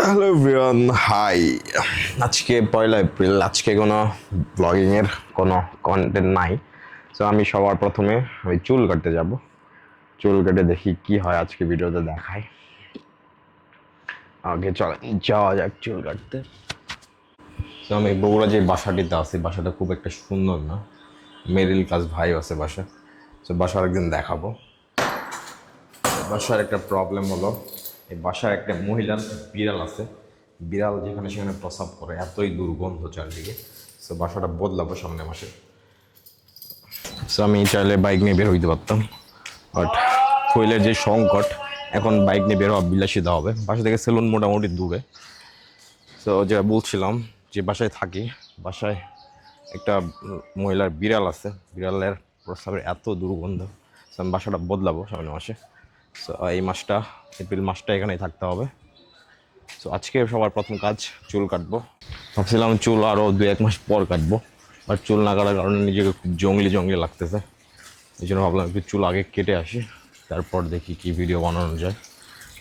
Hello everyone, high. আজকে 1 April, আজকে কোনো ব্লগিংয়ের কোনো কন্টেন্ট নাই। সো আমি সবার প্রথমে চুল কাটতে যাব। চুল কেটে দেখি কি হয়, আজকে ভিডিওতে দেখাই। আগে চল যাওয়া যাক চুল কাটতে। তো আমি বগুড়া যে বাসাটিতে আছি, বাসাটা খুব একটা সুন্দর না, মিডল ক্লাস ভাই আছে বাসা। তো বাসার একদিন দেখাবো। বাসার একটা প্রবলেম হলো, এই বাসার একটা মহিলার বিড়াল আছে। বিড়াল যেখানে সেখানে প্রস্রাব করে, এতই দুর্গন্ধ চারদিকে। সো বাসাটা বদলাবো সামনে মাসে। সো আমি চাইলে বাইক নিয়ে বের হইতে পারতাম, বাট ফুয়েলের যে সংকট, এখন বাইক নিয়ে বের হওয়া বিলাসিতা হবে। বাসা থেকে সেলুন মোটামুটি দূরে। সো যেটা বলছিলাম, যে বাসায় থাকি, বাসায় একটা মহিলার বিড়াল আছে। বিড়ালের প্রস্রাবের এত দুর্গন্ধ। সো আমি বাসাটা বদলাবো সামনে মাসে। সো এই মাসটা, এপ্রিল মাসটা এখানেই থাকতে হবে। সো আজকে সবার প্রথম কাজ চুল কাটবো। ভাবছিলাম চুল আরও 2-1 মাস পর কাটবো, বাট চুল না কাটার কারণে নিজেকে খুব জঙ্গলি জঙ্গলি লাগতেছে। এই জন্য ভাবলাম একটু চুল আগে কেটে আসি, তারপর দেখি কি ভিডিও বানানো যায়।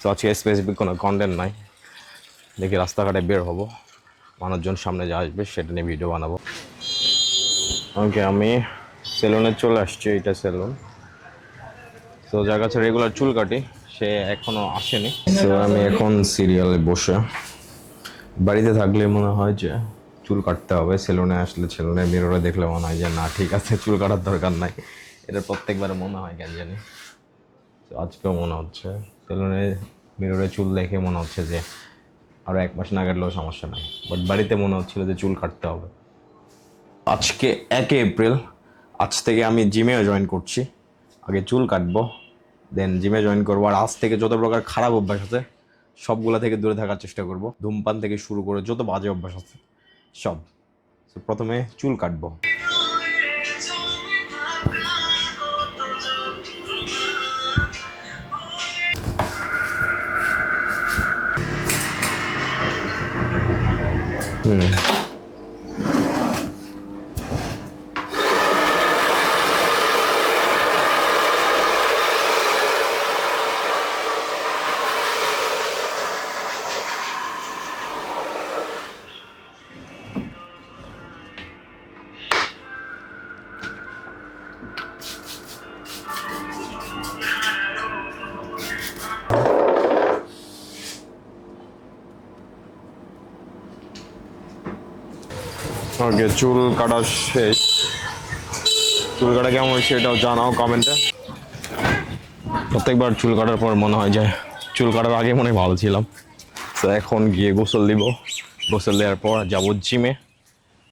তো আজকে স্পেসিফিক কোনো কন্টেন্ট নাই, দেখি রাস্তাঘাটে বের হবো, মানুষজন সামনে যা আসবে সেটা নিয়ে ভিডিও বানাবো। ওকে, আমি সেলুনে চলে আসছি, এটা সেলুন। তো যার কাছে রেগুলার চুল কাটি, সে এখনও আসেনি। তো আমি এখন সিরিয়ালে বসে, বাড়িতে থাকলে মনে হয় যে চুল কাটতে হবে, সেলুনে আসলে সেলুনে মিররে দেখলে মনে হয় যে না, ঠিক আছে, চুল কাটার দরকার নাই। এটা প্রত্যেকবারে মনে হয়, কেন জানি। তো আজকেও মনে হচ্ছে, সেলুনে মিররে চুল দেখে মনে হচ্ছে যে আরও 1 মাস না কাটলেও সমস্যা নাই, বাট বাড়িতে মনে হচ্ছিল যে চুল কাটতে হবে। আজকে 1 এপ্রিল, আজ থেকে আমি জিমেও জয়েন করছি। আগে চুল কাটবো, দেন জিমে জয়েন করবো। আর আজ থেকে যত প্রকার খারাপ অভ্যাস আছে সবগুলা থেকে দূরে থাকার চেষ্টা করব। ধূমপান থেকে শুরু করে যত বাজে অভ্যাস আছে সব। তো প্রথমে চুল কাটবো। ওকে, চুল কাটা শেষ। চুল কাটা কেমন হয়েছে এটাও জানাও কমেন্টে। প্রত্যেকবার চুল কাটার পর মনে হয় যে চুল কাটার আগে মনে হয় ভালো ছিলাম। তো এখন গিয়ে গোসল দিব, গোসল দেওয়ার পর যাবো জিমে।